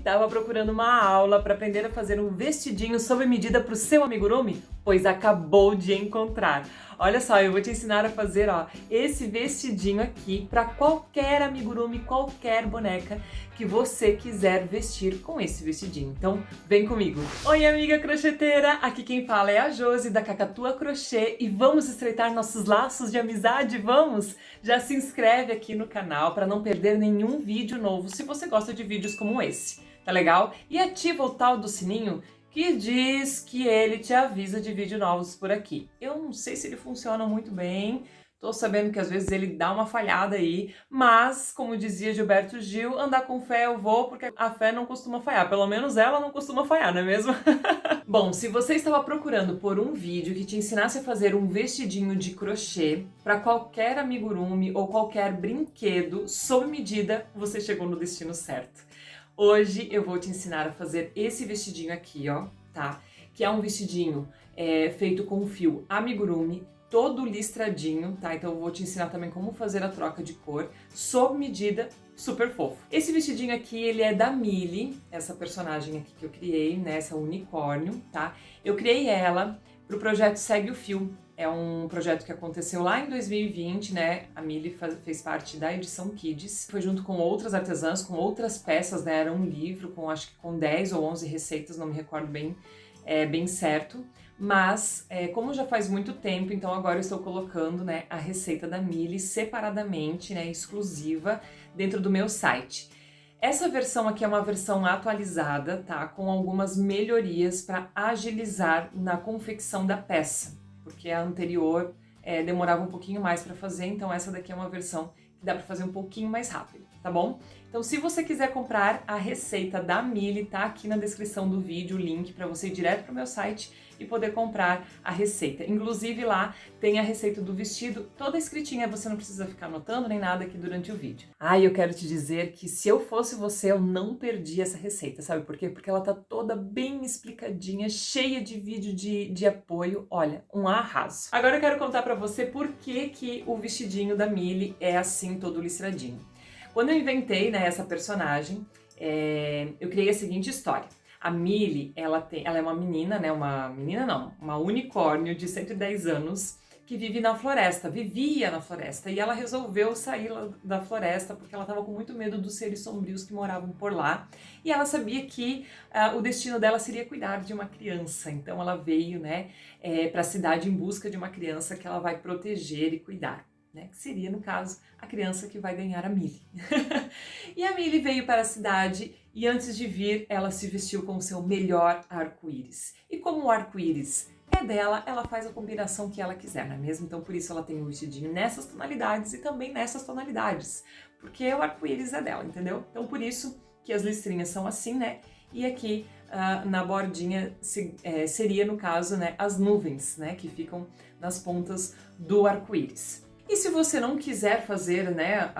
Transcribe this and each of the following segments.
Tava procurando uma aula para aprender a fazer um vestidinho sob medida para o seu amigurumi? Pois acabou de encontrar. Olha só, eu vou te ensinar a fazer, esse vestidinho aqui para qualquer amigurumi, qualquer boneca que você quiser vestir com esse vestidinho. Então, vem comigo. Oi, amiga crocheteira! Aqui quem fala é a Josi da Cacatua Crochê e vamos estreitar nossos laços de amizade, vamos? Já se inscreve aqui no canal para não perder nenhum vídeo novo se você gosta de vídeos como esse, tá legal? E ativa o tal do sininho que diz que ele te avisa de vídeos novos por aqui. Eu não sei se ele funciona muito bem, tô sabendo que às vezes ele dá uma falhada aí, mas, como dizia Gilberto Gil, andar com fé eu vou, porque a fé não costuma falhar, pelo menos ela não costuma falhar, não é mesmo? Bom, se você estava procurando por um vídeo que te ensinasse a fazer um vestidinho de crochê para qualquer amigurumi ou qualquer brinquedo sob medida, você chegou no destino certo. Hoje eu vou te ensinar a fazer esse vestidinho aqui, tá? Que é um vestidinho feito com fio amigurumi, todo listradinho, tá? Então eu vou te ensinar também como fazer a troca de cor, sob medida, super fofo. Esse vestidinho aqui, ele é da Millie, essa personagem aqui que eu criei, né? Essa unicórnio, tá? Eu criei ela pro projeto Segue o Fio. É um projeto que aconteceu lá em 2020, né? A Millie fez parte da edição Kids. Foi junto com outras artesãs, com outras peças, né? Era um livro com, acho que com 10 ou 11 receitas, não me recordo bem certo. Mas, como já faz muito tempo, então agora eu estou colocando, né, a receita da Millie separadamente, né, exclusiva, dentro do meu site. Essa versão aqui é uma versão atualizada, tá? Com algumas melhorias para agilizar na confecção da peça, porque a anterior demorava um pouquinho mais para fazer, então essa daqui é uma versão que dá para fazer um pouquinho mais rápido, tá bom? Então se você quiser comprar a receita da Millie, tá aqui na descrição do vídeo o link para você ir direto para o meu site e poder comprar a receita. Inclusive lá tem a receita do vestido toda escritinha, você não precisa ficar anotando nem nada aqui durante o vídeo. Ah, eu quero te dizer que se eu fosse você, eu não perdi essa receita, sabe por quê? Porque ela tá toda bem explicadinha, cheia de vídeo de apoio, olha, um arraso. Agora eu quero contar pra você por que o vestidinho da Millie é assim, todo listradinho. Quando eu inventei, né, essa personagem, eu criei a seguinte história. A Millie, ela é uma menina, né? Uma unicórnio de 110 anos que vive na floresta, vivia na floresta, e ela resolveu sair da floresta porque ela estava com muito medo dos seres sombrios que moravam por lá, e ela sabia que o destino dela seria cuidar de uma criança, então ela veio, né, para a cidade em busca de uma criança que ela vai proteger e cuidar. Né, que seria, no caso, a criança que vai ganhar a Millie. E a Millie veio para a cidade e antes de vir, ela se vestiu com o seu melhor arco-íris. E como o arco-íris é dela, ela faz a combinação que ela quiser, não é mesmo? Então por isso ela tem um vestidinho nessas tonalidades e também nessas tonalidades, porque o arco-íris é dela, entendeu? Então por isso que as listrinhas são assim, né? E aqui na bordinha seria, no caso, né, as nuvens, né, que ficam nas pontas do arco-íris. E se você não quiser fazer, né,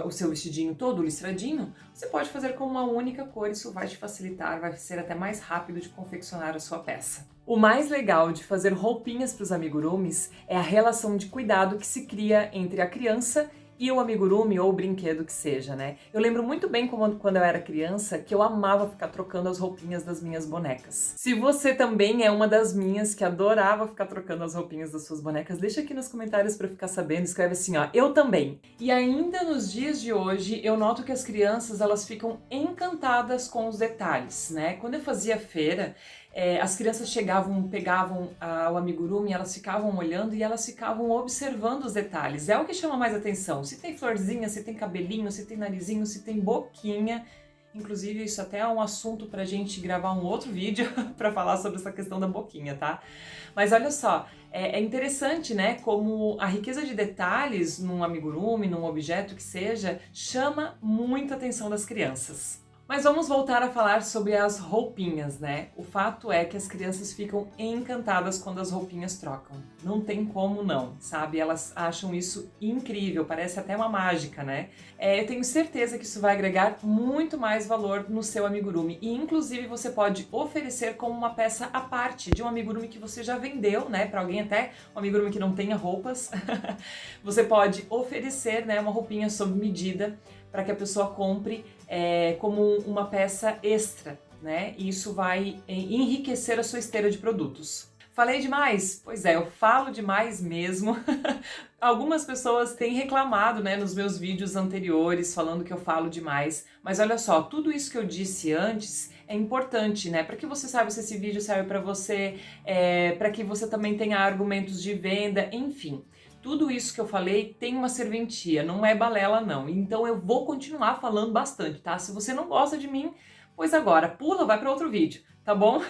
o seu vestidinho todo listradinho, você pode fazer com uma única cor, isso vai te facilitar, vai ser até mais rápido de confeccionar a sua peça. O mais legal de fazer roupinhas para os amigurumis é a relação de cuidado que se cria entre a criança e o amigurumi ou o brinquedo que seja, né? Eu lembro muito bem quando eu era criança que eu amava ficar trocando as roupinhas das minhas bonecas. Se você também é uma das minhas que adorava ficar trocando as roupinhas das suas bonecas, deixa aqui nos comentários para ficar sabendo, escreve assim, eu também. E ainda nos dias de hoje, eu noto que as crianças, elas ficam encantadas com os detalhes, né? Quando eu fazia feira, as crianças chegavam, pegavam o amigurumi, elas ficavam olhando e elas ficavam observando os detalhes. É o que chama mais atenção. Se tem florzinha, se tem cabelinho, se tem narizinho, se tem boquinha. Inclusive, isso até é um assunto pra gente gravar um outro vídeo pra falar sobre essa questão da boquinha, tá? Mas olha só, é interessante, né, como a riqueza de detalhes num amigurumi, num objeto que seja, chama muita atenção das crianças. Mas vamos voltar a falar sobre as roupinhas, né? O fato é que as crianças ficam encantadas quando as roupinhas trocam. Não tem como não, sabe? Elas acham isso incrível, parece até uma mágica, né? Eu tenho certeza que isso vai agregar muito mais valor no seu amigurumi. E inclusive você pode oferecer como uma peça à parte de um amigurumi que você já vendeu, né? Para alguém até, um amigurumi que não tenha roupas. Você pode oferecer, né, uma roupinha sob medida para que a pessoa compre como uma peça extra, né? E isso vai enriquecer a sua esteira de produtos. Falei demais? Pois é, eu falo demais mesmo. Algumas pessoas têm reclamado, né, nos meus vídeos anteriores, falando que eu falo demais. Mas olha só, tudo isso que eu disse antes é importante, né? Para que você saiba se esse vídeo serve para você, para que você também tenha argumentos de venda, enfim. Tudo isso que eu falei tem uma serventia, não é balela não. Então eu vou continuar falando bastante, tá? Se você não gosta de mim, pois agora pula, vai para outro vídeo, tá bom?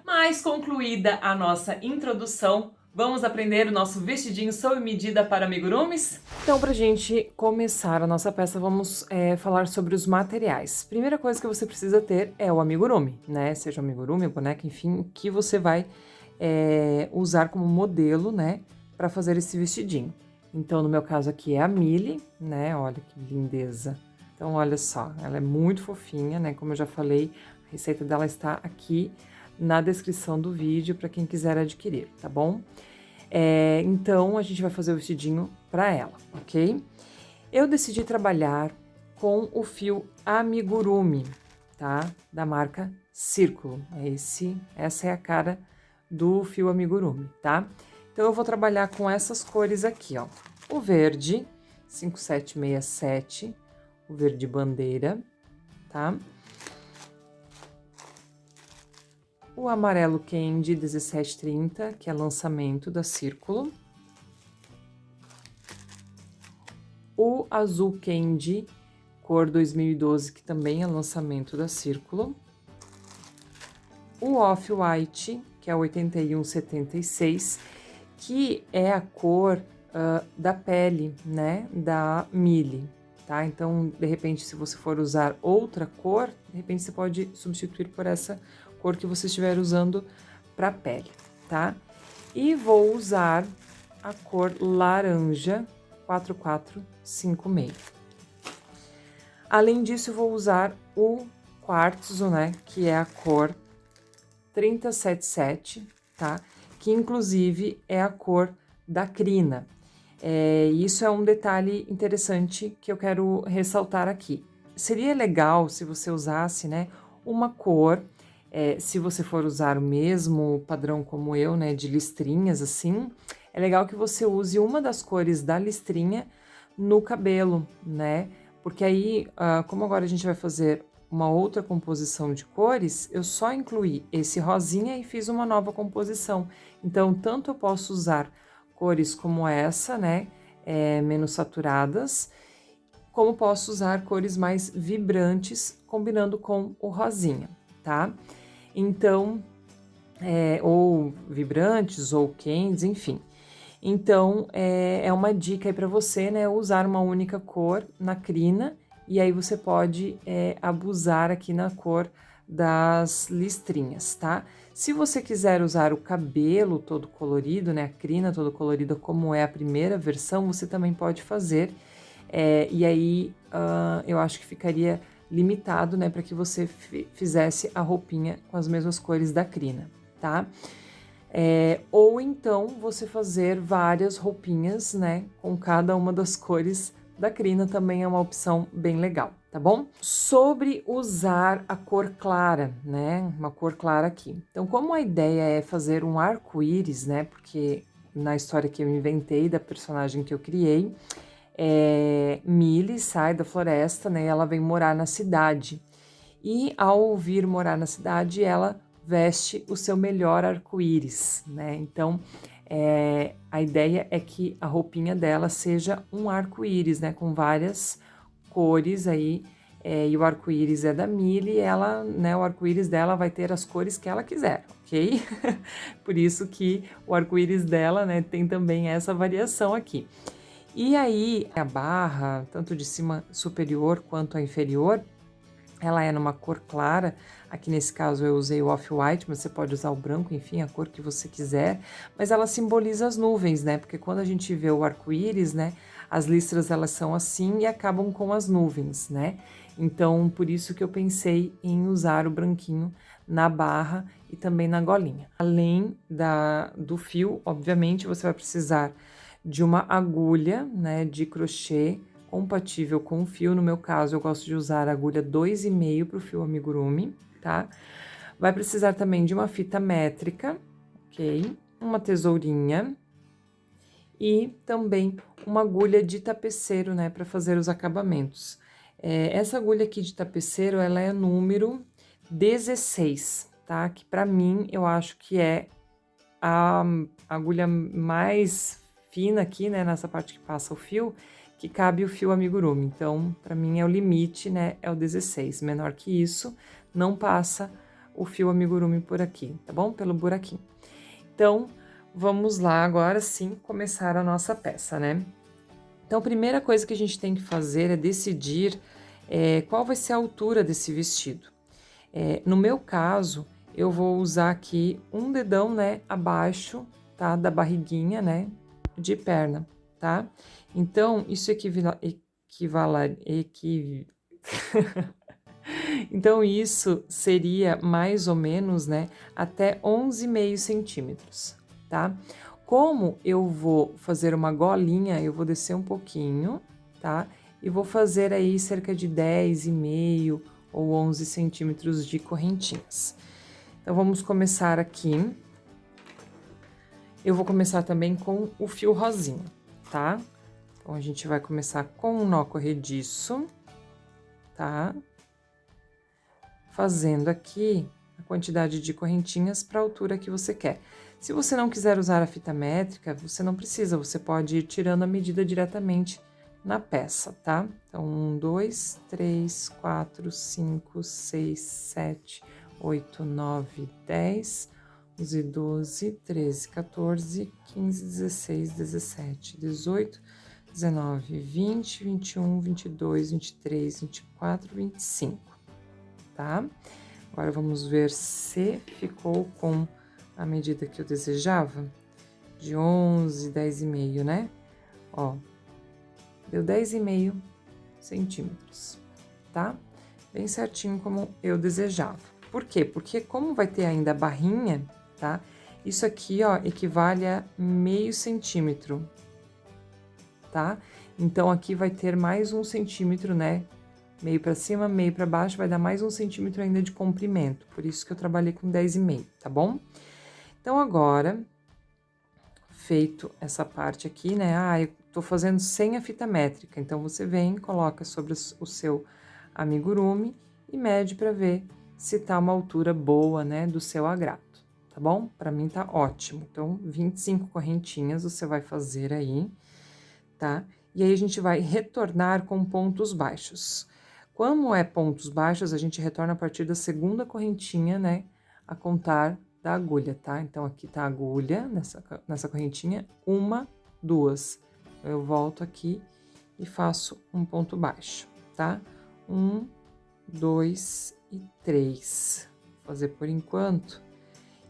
Mas concluída a nossa introdução, vamos aprender o nosso vestidinho sob medida para amigurumis? Então, pra gente começar a nossa peça, vamos falar sobre os materiais. Primeira coisa que você precisa ter é o amigurumi, né? Seja o amigurumi, boneca, enfim, o que você vai usar como modelo, né? Para fazer esse vestidinho. Então, no meu caso aqui é a Milly, né? Olha que lindeza. Então, olha só, ela é muito fofinha, né? Como eu já falei, a receita dela está aqui na descrição do vídeo para quem quiser adquirir, tá bom? Então, a gente vai fazer o vestidinho para ela, ok? Eu decidi trabalhar com o fio amigurumi, tá? Da marca Círculo. Essa é a cara do fio amigurumi, tá? Então, eu vou trabalhar com essas cores aqui, ó. O verde, 5767, o verde bandeira, tá? O amarelo Candy 1730, que é lançamento da Círculo. O azul Candy, cor 2012, que também é lançamento da Círculo. O Off-White, que é 8176, que é a cor da pele, né, da Milly, tá? Então, de repente, se você for usar outra cor, de repente você pode substituir por essa cor que você estiver usando para pele, tá? E vou usar a cor laranja 4456. Além disso, eu vou usar o quartzo, né, que é a cor 377, tá? Que inclusive é a cor da crina. Isso é um detalhe interessante que eu quero ressaltar aqui. Seria legal se você usasse, né, uma cor, se você for usar o mesmo padrão como eu, né, de listrinhas assim, é legal que você use uma das cores da listrinha no cabelo, né? Porque aí, como agora a gente vai fazer uma outra composição de cores, eu só incluí esse rosinha e fiz uma nova composição. Então, tanto eu posso usar cores como essa, né, menos saturadas, como posso usar cores mais vibrantes, combinando com o rosinha, tá? Então, ou vibrantes, ou candies, enfim. Então, é uma dica aí para você, né, usar uma única cor na crina, e aí você pode abusar aqui na cor das listrinhas, tá? Se você quiser usar o cabelo todo colorido, né, a crina toda colorida, como é a primeira versão, você também pode fazer. E aí, eu acho que ficaria limitado, né, para que você fizesse a roupinha com as mesmas cores da crina, tá? Ou então, você fazer várias roupinhas, né, com cada uma das cores da crina também é uma opção bem legal, tá bom? Sobre usar a cor clara, né? Uma cor clara aqui. Então, como a ideia é fazer um arco-íris, né? Porque na história que eu inventei, da personagem que eu criei, Milly sai da floresta, né? Ela vem morar na cidade. E ao vir morar na cidade, ela veste o seu melhor arco-íris, né? Então, a ideia é que a roupinha dela seja um arco-íris, né? Com várias cores aí, e o arco-íris é da Milly, ela, né? O arco-íris dela vai ter as cores que ela quiser, ok? Por isso que o arco-íris dela, né? Tem também essa variação aqui. E aí, a barra, tanto de cima superior quanto a inferior, ela é numa cor clara. Aqui nesse caso eu usei o off-white, mas você pode usar o branco, enfim, a cor que você quiser. Mas ela simboliza as nuvens, né? Porque quando a gente vê o arco-íris, né? As listras elas são assim e acabam com as nuvens, né? Então, por isso que eu pensei em usar o branquinho na barra e também na golinha. Além do fio, obviamente, você vai precisar de uma agulha, né? De crochê compatível com o fio. No meu caso, eu gosto de usar a agulha 2,5 para o fio amigurumi, tá? Vai precisar também de uma fita métrica, ok? Uma tesourinha e também uma agulha de tapeceiro, né, para fazer os acabamentos. Essa agulha aqui de tapeceiro, ela é número 16, tá? Que para mim, eu acho que é a agulha mais fina aqui, né, nessa parte que passa o fio, que cabe o fio amigurumi. Então, para mim é o limite, né, é o 16. Menor que isso, não passa o fio amigurumi por aqui, tá bom? Pelo buraquinho. Então, vamos lá agora sim começar a nossa peça, né? Então, a primeira coisa que a gente tem que fazer é decidir qual vai ser a altura desse vestido. No meu caso, eu vou usar aqui um dedão, né, abaixo, tá, da barriguinha, né, de perna, tá? Então, isso Então, isso seria mais ou menos, né, até 11,5 centímetros, tá? Como eu vou fazer uma golinha, eu vou descer um pouquinho, tá? E vou fazer aí cerca de 10,5 ou 11 centímetros de correntinhas. Então, vamos começar aqui. Eu vou começar também com o fio rosinha, tá? Então, a gente vai começar com um nó corrediço, tá? Fazendo aqui a quantidade de correntinhas para a altura que você quer. Se você não quiser usar a fita métrica, você não precisa, você pode ir tirando a medida diretamente na peça, tá? Então, 1, 2, 3, 4, 5, 6, 7, 8, 9, 10, 11, 12, 13, 14, 15, 16, 17, 18, 19, 20, 21, 22, 23, 24, 25. Tá? Agora, vamos ver se ficou com a medida que eu desejava, de 11, 10,5, né? Ó, deu 10,5 centímetros, tá? Bem certinho como eu desejava. Por quê? Porque como vai ter ainda a barrinha, tá? Isso aqui, ó, equivale a meio centímetro, tá? Então, aqui vai ter mais 1 centímetro, né? Meio para cima, meio para baixo, vai dar mais 1 centímetro ainda de comprimento. Por isso que eu trabalhei com 10,5, tá bom? Então, agora, feito essa parte aqui, né? Ah, eu tô fazendo sem a fita métrica. Então, você vem, coloca sobre o seu amigurumi e mede para ver se tá uma altura boa, né? Do seu agrado, tá bom? Para mim tá ótimo. Então, 25 correntinhas você vai fazer aí, tá? E aí, a gente vai retornar com pontos baixos. Como é pontos baixos, a gente retorna a partir da segunda correntinha, né, a contar da agulha, tá? Então, aqui tá a agulha, nessa correntinha, 1, 2. Eu volto aqui e faço um ponto baixo, tá? 1, 2 e 3. Vou fazer por enquanto.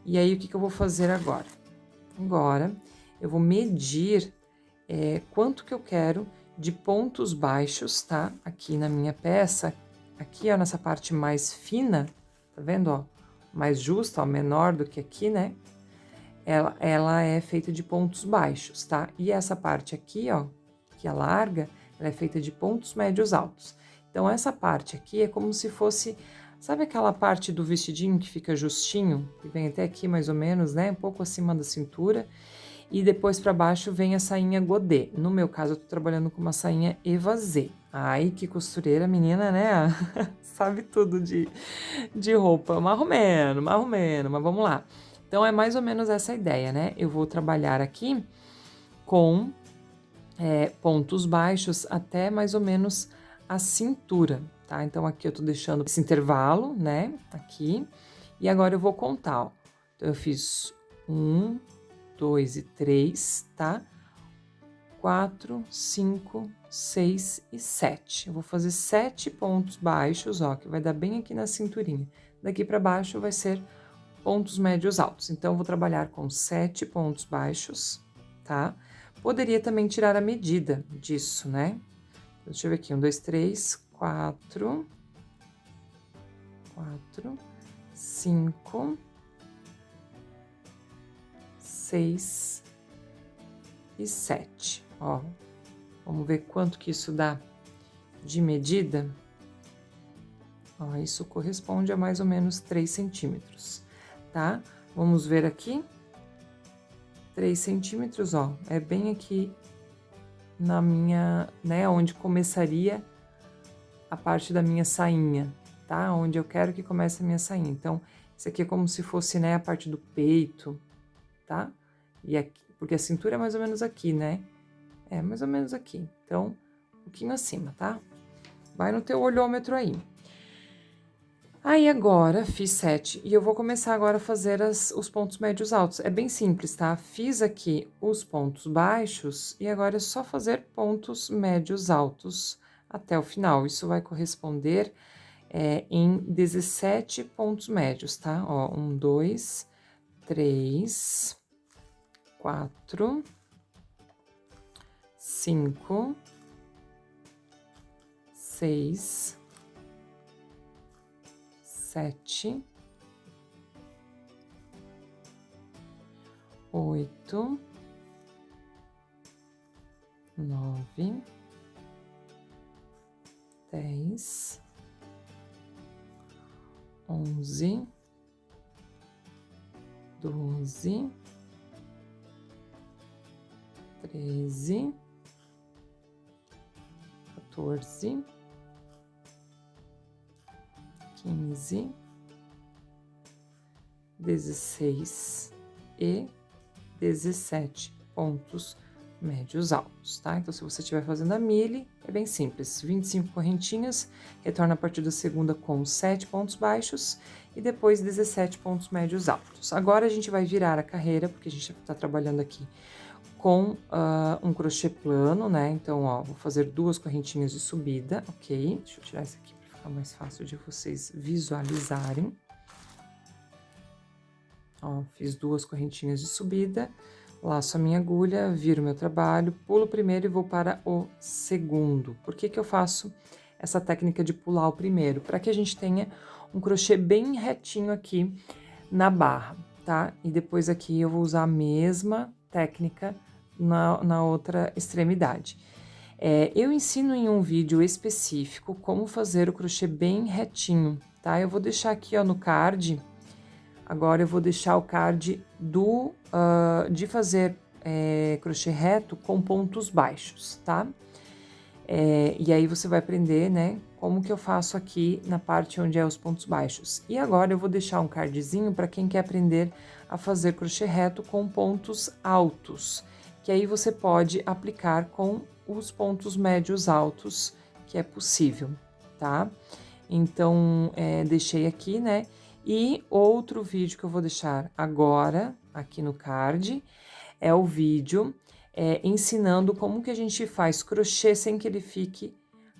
E aí, o que eu vou fazer agora? Agora, eu vou medir quanto que eu quero de pontos baixos, tá? Aqui na minha peça, aqui, ó, nessa parte mais fina, tá vendo, ó? Mais justa, ó, menor do que aqui, né? Ela é feita de pontos baixos, tá? E essa parte aqui, ó, que é larga, ela é feita de pontos médios altos. Então, essa parte aqui é como se fosse, sabe aquela parte do vestidinho que fica justinho? Que vem até aqui, mais ou menos, né? Um pouco acima da cintura. E depois para baixo vem a sainha godê. No meu caso, eu tô trabalhando com uma sainha evasê. Ai, que costureira, menina, né? Sabe tudo de roupa. Marromeno, mas vamos lá. Então, é mais ou menos essa ideia, né? Eu vou trabalhar aqui com pontos baixos até mais ou menos a cintura, tá? Então, aqui eu tô deixando esse intervalo, né? Aqui. E agora eu vou contar, ó. Então, eu fiz 1, 2 e 3, tá? 4, 5, 6 e 7. Eu vou fazer 7 pontos baixos, ó, que vai dar bem aqui na cinturinha. Daqui para baixo vai ser pontos médios altos. Então, eu vou trabalhar com 7 pontos baixos, tá? Poderia também tirar a medida disso, né? Deixa eu ver aqui, 1, 2, 3, 4, 5, 6 e 7, ó. Vamos ver quanto que isso dá de medida, ó, isso corresponde a mais ou menos 3 centímetros, tá? Vamos ver aqui. 3 centímetros, ó, é bem aqui na minha, né, onde começaria a parte da minha sainha, tá? Onde eu quero que comece a minha sainha. Então, isso aqui é como se fosse, né, a parte do peito, tá? E aqui, porque a cintura é mais ou menos aqui, né? É, mais ou menos aqui. Então, um pouquinho acima, tá? Vai no teu olhômetro aí. Aí, agora, fiz 7 e eu vou começar agora a fazer os pontos médios altos. É bem simples, tá? Fiz aqui os pontos baixos e agora é só fazer pontos médios altos até o final. Isso vai corresponder em 17 pontos médios, tá? Ó, 1, 2, 3, 4, 5, 6, 7, 8, 9, 10, 11, 12, 13, 14, 15, 16 e 17 pontos médios altos, tá? Então, se você estiver fazendo a mille, é bem simples. 25 correntinhas, retorna a partir da segunda com 7 pontos baixos e depois 17 pontos médios altos. Agora, a gente vai virar a carreira, porque a gente está trabalhando aqui com um crochê plano, né? Então, ó, vou fazer 2 correntinhas de subida, ok? Deixa eu tirar isso aqui para ficar mais fácil de vocês visualizarem. Ó, fiz 2 correntinhas de subida, laço a minha agulha, viro meu trabalho, pulo o primeiro e vou para o segundo. Por que que eu faço essa técnica de pular o primeiro? Para que a gente tenha um crochê bem retinho aqui na barra, tá? E depois aqui eu vou usar a mesma técnica na outra extremidade. Eu ensino em um vídeo específico como fazer o crochê bem retinho, tá? Eu vou deixar aqui, ó, no card. Agora, eu vou deixar o card de fazer crochê reto com pontos baixos, tá? E aí, você vai aprender, né, como que eu faço aqui na parte onde é os pontos baixos. E agora, eu vou deixar um cardzinho para quem quer aprender a fazer crochê reto com pontos altos, que aí você pode aplicar com os pontos médios altos, que é possível, tá? Então, deixei aqui, né? E outro vídeo que eu vou deixar agora, aqui no card, é o vídeo ensinando como que a gente faz crochê sem que ele fique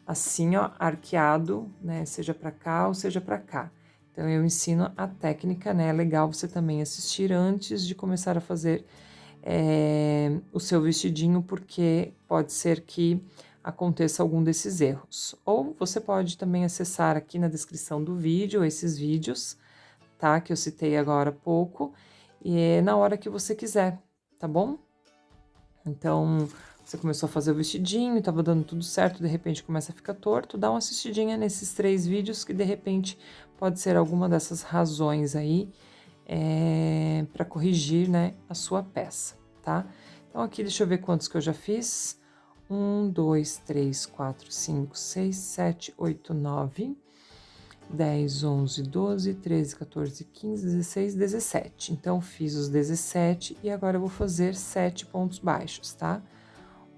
assim, ó, arqueado, né? Seja pra cá ou seja pra cá. Então, eu ensino a técnica, né? É legal você também assistir antes de começar a fazer o seu vestidinho, porque pode ser que aconteça algum desses erros. Ou você pode também acessar aqui na descrição do vídeo esses vídeos, tá? Que eu citei agora há pouco, e é na hora que você quiser, tá bom? Então, você começou a fazer o vestidinho, tava dando tudo certo, de repente começa a ficar torto, dá uma assistidinha nesses 3 vídeos, que de repente pode ser alguma dessas razões aí, para corrigir, né, a sua peça, tá? Então, aqui, deixa eu ver quantos que eu já fiz. 1, 2, 3, 4, 5, 6, 7, 8, 9... 10, 11, 12, 13, 14, 15, 16, 17. Então, fiz os 17 e agora eu vou fazer 7 pontos baixos, tá?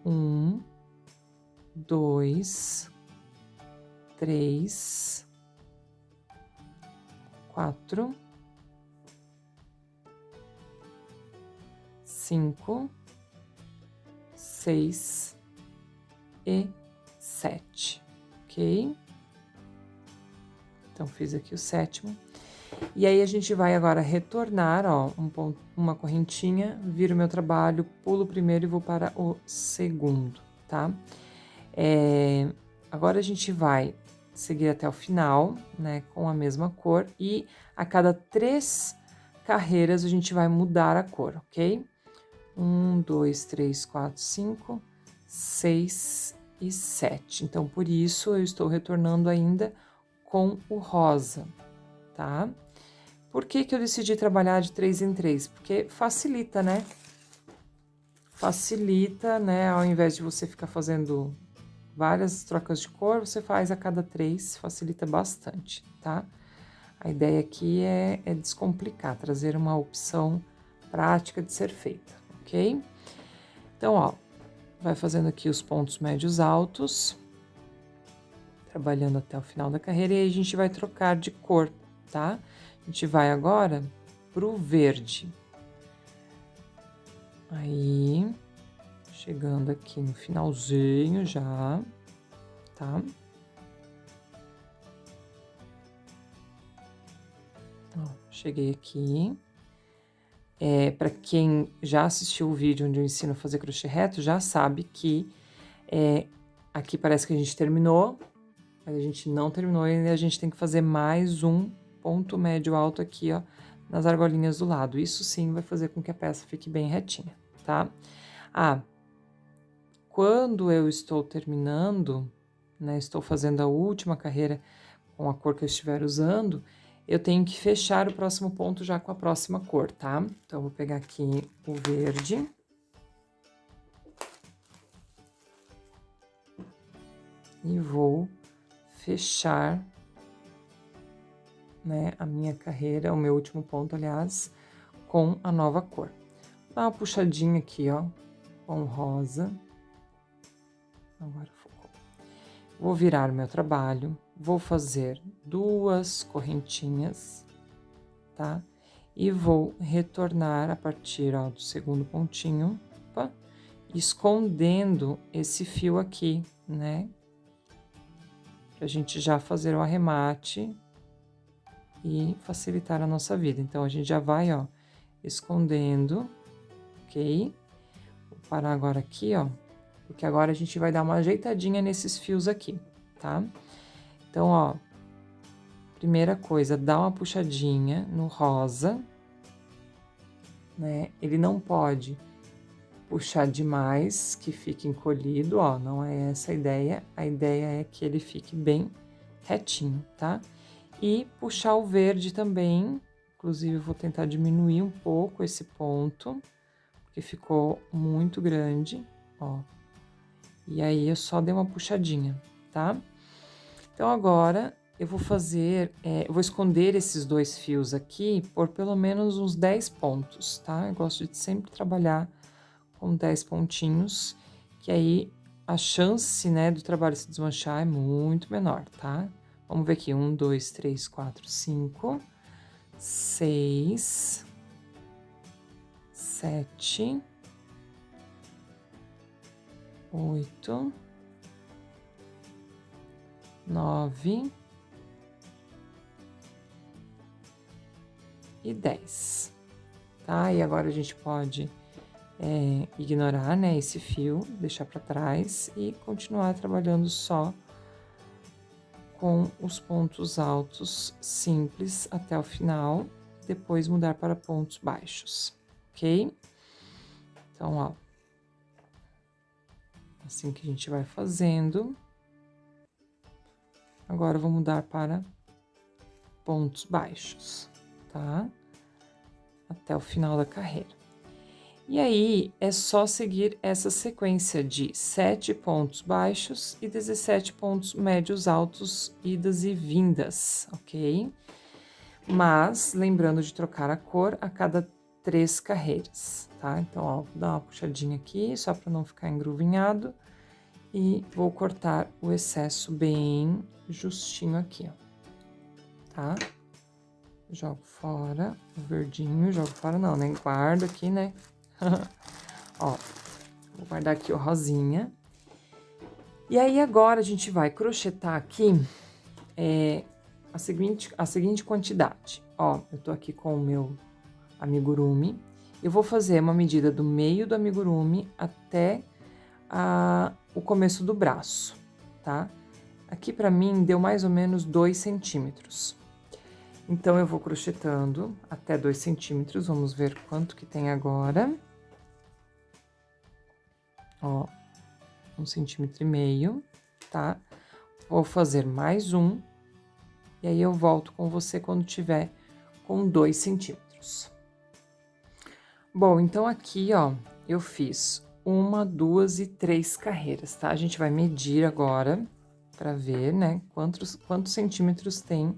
1, 2, 3, 4, 5, 6 e 7, ok? Então, fiz aqui o 7º. E aí, a gente vai agora retornar, ó, uma correntinha, viro meu trabalho, pulo o primeiro e vou para o segundo, tá? Agora, a gente vai seguir até o final, né, com a mesma cor. E a cada 3 carreiras, a gente vai mudar a cor, ok? 1, 2, 3, 4, 5, 6 e 7. Então, por isso, eu estou retornando ainda com o rosa, tá? Por que que eu decidi trabalhar de 3 em 3? Porque facilita, né? Facilita, né? Ao invés de você ficar fazendo várias trocas de cor, você faz a cada 3, facilita bastante, tá? A ideia aqui é descomplicar, trazer uma opção prática de ser feita, ok? Então, ó, vai fazendo aqui os pontos médios altos, trabalhando até o final da carreira, e aí a gente vai trocar de cor, tá? A gente vai agora pro verde. Aí, chegando aqui no finalzinho já, tá? Ó, cheguei aqui. Para quem já assistiu o vídeo onde eu ensino a fazer crochê reto, já sabe que aqui parece que a gente terminou, mas a gente não terminou e a gente tem que fazer mais um ponto médio alto aqui, ó, nas argolinhas do lado. Isso sim vai fazer com que a peça fique bem retinha, tá? Quando eu estou terminando, né, estou fazendo a última carreira com a cor que eu estiver usando, eu tenho que fechar o próximo ponto já com a próxima cor, tá? Então, eu vou pegar aqui o verde. E vou fechar, né, a minha carreira, o meu último ponto, aliás, com a nova cor. Vou dar uma puxadinha aqui, ó, com rosa. Agora focou. Vou virar o meu trabalho, vou fazer 2 correntinhas, tá? E vou retornar a partir, ó, do segundo pontinho, opa, escondendo esse fio aqui, né? Pra gente já fazer o arremate e facilitar a nossa vida. Então, a gente já vai, ó, escondendo, ok? Vou parar agora aqui, ó, porque agora a gente vai dar uma ajeitadinha nesses fios aqui, tá? Então, ó, primeira coisa, dá uma puxadinha no rosa, né? Ele não pode puxar demais, que fique encolhido, ó, não é essa a ideia é que ele fique bem retinho, tá? E puxar o verde também, inclusive eu vou tentar diminuir um pouco esse ponto, porque ficou muito grande, ó. E aí eu só dei uma puxadinha, tá? Então agora eu vou fazer, eu vou esconder esses 2 fios aqui por pelo menos uns 10 pontos, tá? Eu gosto de sempre trabalhar com 10 pontinhos, que aí a chance, né, do trabalho se desmanchar é muito menor, tá? Vamos ver aqui, 1, 2, 3, 4, 5, 6, 7, 8, 9 e 10, tá? E agora a gente pode ignorar, né, esse fio, deixar para trás e continuar trabalhando só com os pontos altos simples até o final, depois mudar para pontos baixos, ok? Então, ó, assim que a gente vai fazendo. Agora, eu vou mudar para pontos baixos, tá? Até o final da carreira. E aí, é só seguir essa sequência de 7 pontos baixos e 17 pontos médios altos, idas e vindas, ok? Mas, lembrando de trocar a cor a cada 3 carreiras, tá? Então, ó, vou dar uma puxadinha aqui, só para não ficar engruvinhado. E vou cortar o excesso bem justinho aqui, ó, tá? Jogo fora o verdinho, jogo fora não, né? Guardo aqui, né? Ó, vou guardar aqui o rosinha. E aí, agora, a gente vai crochetar aqui a seguinte quantidade. Ó, eu tô aqui com o meu amigurumi. Eu vou fazer uma medida do meio do amigurumi até o começo do braço, tá? Aqui, pra mim, deu mais ou menos 2 centímetros. Então, eu vou crochetando até 2 centímetros. Vamos ver quanto que tem agora. Ó, 1,5 cm, tá? Vou fazer mais um, e aí eu volto com você quando tiver com 2 centímetros. Bom, então aqui, ó, eu fiz 1, 2 e 3 carreiras, tá? A gente vai medir agora para ver, né, quantos centímetros tem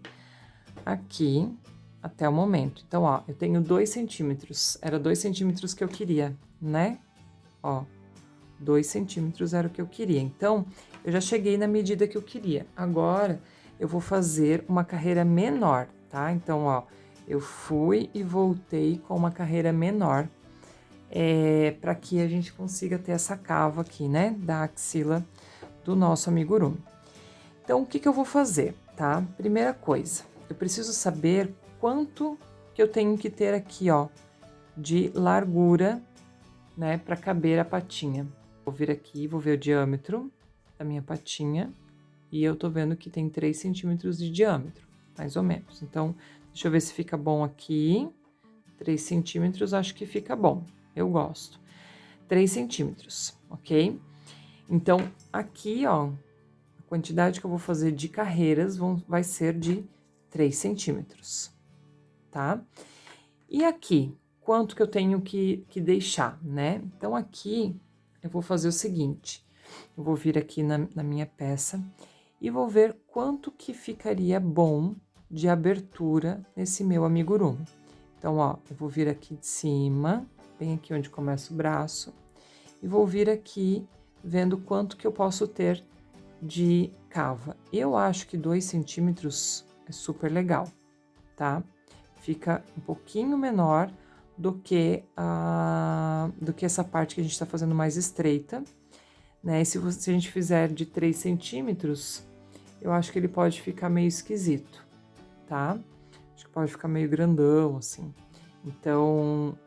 aqui até o momento. Então, ó, eu tenho 2 centímetros, era 2 centímetros que eu queria, né? Ó, 2 centímetros era o que eu queria. Então, eu já cheguei na medida que eu queria. Agora, eu vou fazer uma carreira menor, tá? Então, ó, eu fui e voltei com uma carreira menor, para que a gente consiga ter essa cava aqui, né, da axila do nosso amigurumi. Então, o que que eu vou fazer, tá? Primeira coisa, eu preciso saber quanto que eu tenho que ter aqui, ó, de largura, né, para caber a patinha. Vou vir aqui, vou ver o diâmetro da minha patinha, e eu tô vendo que tem 3 centímetros de diâmetro, mais ou menos. Então, deixa eu ver se fica bom aqui. 3 centímetros, acho que fica bom, eu gosto. 3 centímetros, ok? Então, aqui, ó, a quantidade que eu vou fazer de carreiras vai ser de 3 centímetros, tá? E aqui, quanto que eu tenho que deixar, né? Então, aqui, eu vou fazer o seguinte, eu vou vir aqui na minha peça e vou ver quanto que ficaria bom de abertura nesse meu amigurumi. Então, ó, eu vou vir aqui de cima, bem aqui onde começa o braço, e vou vir aqui vendo quanto que eu posso ter de cava. Eu acho que 2 centímetros é super legal, tá? Fica um pouquinho menor do que essa parte que a gente tá fazendo mais estreita, né? E se a gente fizer de 3 centímetros, eu acho que ele pode ficar meio esquisito, tá? Acho que pode ficar meio grandão, assim. Então,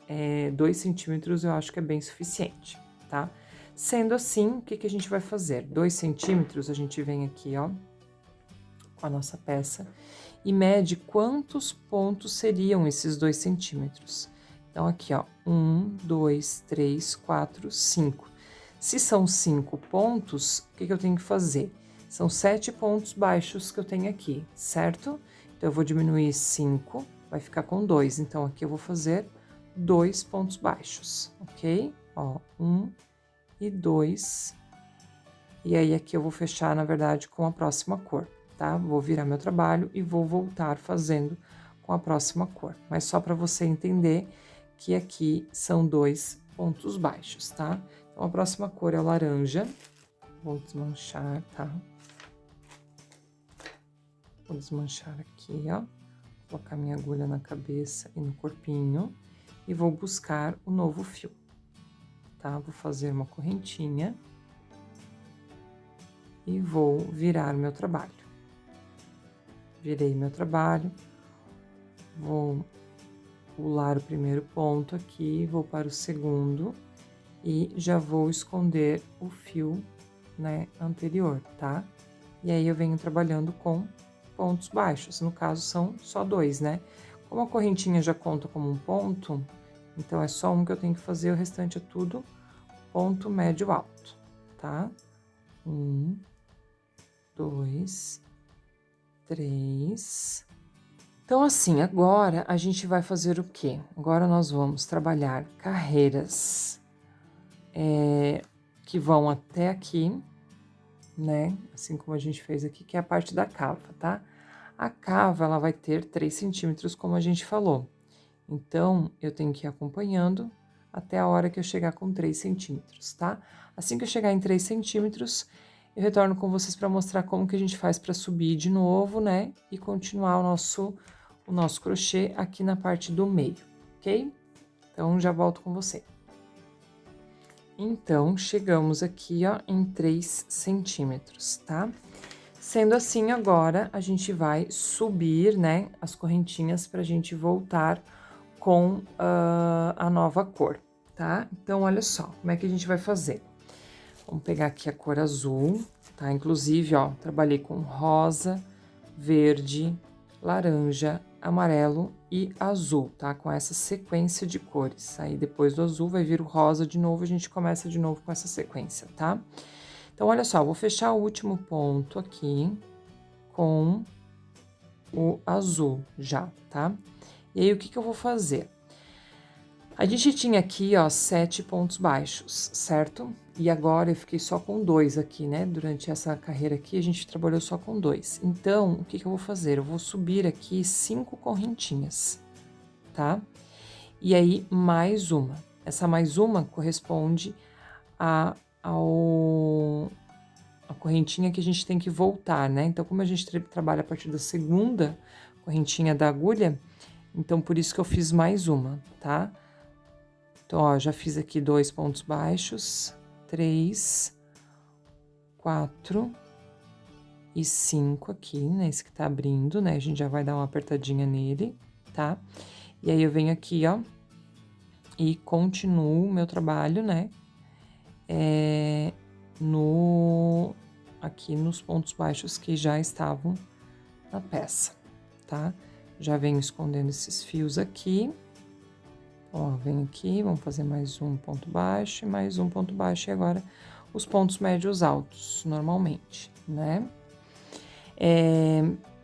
2 centímetros eu acho que é bem suficiente, tá? Sendo assim, o que que a gente vai fazer? 2 centímetros, a gente vem aqui, ó, com a nossa peça e mede quantos pontos seriam esses 2 centímetros. Então, aqui, ó, 1, 2, 3, 4, 5. Se são 5 pontos, o que que eu tenho que fazer? São 7 pontos baixos que eu tenho aqui, certo? Então, eu vou diminuir 5, vai ficar com 2. Então, aqui eu vou fazer 2 pontos baixos, ok? Ó, 1 e 2. E aí, aqui eu vou fechar, na verdade, com a próxima cor, tá? Vou virar meu trabalho e vou voltar fazendo com a próxima cor. Mas só para você entender que aqui são 2 pontos baixos, tá? Então, a próxima cor é o laranja. Vou desmanchar, tá? Vou desmanchar aqui, ó. Colocar minha agulha na cabeça e no corpinho. E vou buscar o novo fio, tá? Vou fazer uma correntinha. E vou virar meu trabalho. Virei meu trabalho. Vou pular o primeiro ponto aqui, vou para o segundo. E já vou esconder o fio, né, anterior, tá? E aí, eu venho trabalhando com pontos baixos, no caso, são só 2, né? Como a correntinha já conta como um ponto, então, é só um que eu tenho que fazer, o restante é tudo ponto médio alto, tá? 1, 2, 3. Então, assim, agora a gente vai fazer o quê? Agora nós vamos trabalhar carreiras que vão até aqui, né? Assim como a gente fez aqui, que é a parte da cava, tá? A cava, ela vai ter 3 centímetros, como a gente falou. Então, eu tenho que ir acompanhando até a hora que eu chegar com 3 centímetros, tá? Assim que eu chegar em 3 centímetros, eu retorno com vocês para mostrar como que a gente faz para subir de novo, né? E continuar o nosso crochê aqui na parte do meio, ok? Então, já volto com você. Então, chegamos aqui, ó, em 3 centímetros, tá? Sendo assim, agora, a gente vai subir, né, as correntinhas pra gente voltar com a nova cor, tá? Então, olha só, como é que a gente vai fazer? Vamos pegar aqui a cor azul, tá? Inclusive, ó, trabalhei com rosa, verde, laranja, amarelo e azul, tá? Com essa sequência de cores. Aí, depois do azul, vai vir o rosa de novo, a gente começa de novo com essa sequência, tá? Então, olha só, eu vou fechar o último ponto aqui com o azul já, tá? E aí, o que eu vou fazer? A gente tinha aqui, ó, 7 pontos baixos, certo? E agora eu fiquei só com 2 aqui, né? Durante essa carreira aqui, a gente trabalhou só com 2. Então, o que eu vou fazer? Eu vou subir aqui 5 correntinhas, tá? E aí, mais uma. Essa mais uma corresponde a correntinha que a gente tem que voltar, né? Então, como a gente trabalha a partir da segunda correntinha da agulha, então por isso que eu fiz mais uma, tá? Então, ó, já fiz aqui 2 pontos baixos, 3, 4 e 5 aqui, né? Esse que tá abrindo, né? A gente já vai dar uma apertadinha nele, tá? E aí, eu venho aqui, ó, e continuo o meu trabalho, né? Aqui nos pontos baixos que já estavam na peça, tá? Já venho escondendo esses fios aqui. Ó, vem aqui, vamos fazer mais um ponto baixo e mais um ponto baixo. E agora, os pontos médios altos, normalmente, né?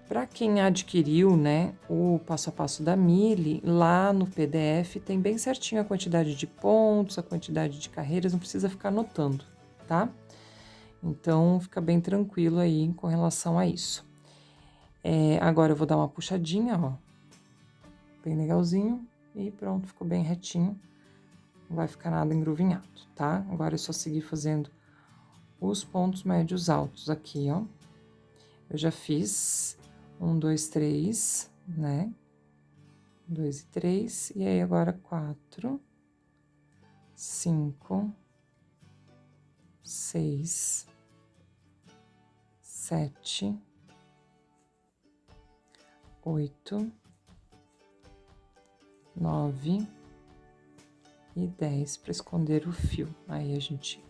Para quem adquiriu, né, o passo a passo da Mili, lá no PDF tem bem certinho a quantidade de pontos, a quantidade de carreiras, não precisa ficar anotando, tá? Então, fica bem tranquilo aí com relação a isso. Agora, eu vou dar uma puxadinha, ó, bem legalzinho. E pronto, ficou bem retinho, não vai ficar nada engruvinhado, tá? Agora é só seguir fazendo os pontos médios altos aqui, ó. Eu já fiz 1, 2, 3, né? 2 e 3, e aí agora 4, 5, 6, 7, 8, 9 e 10 para esconder o fio. Aí a gente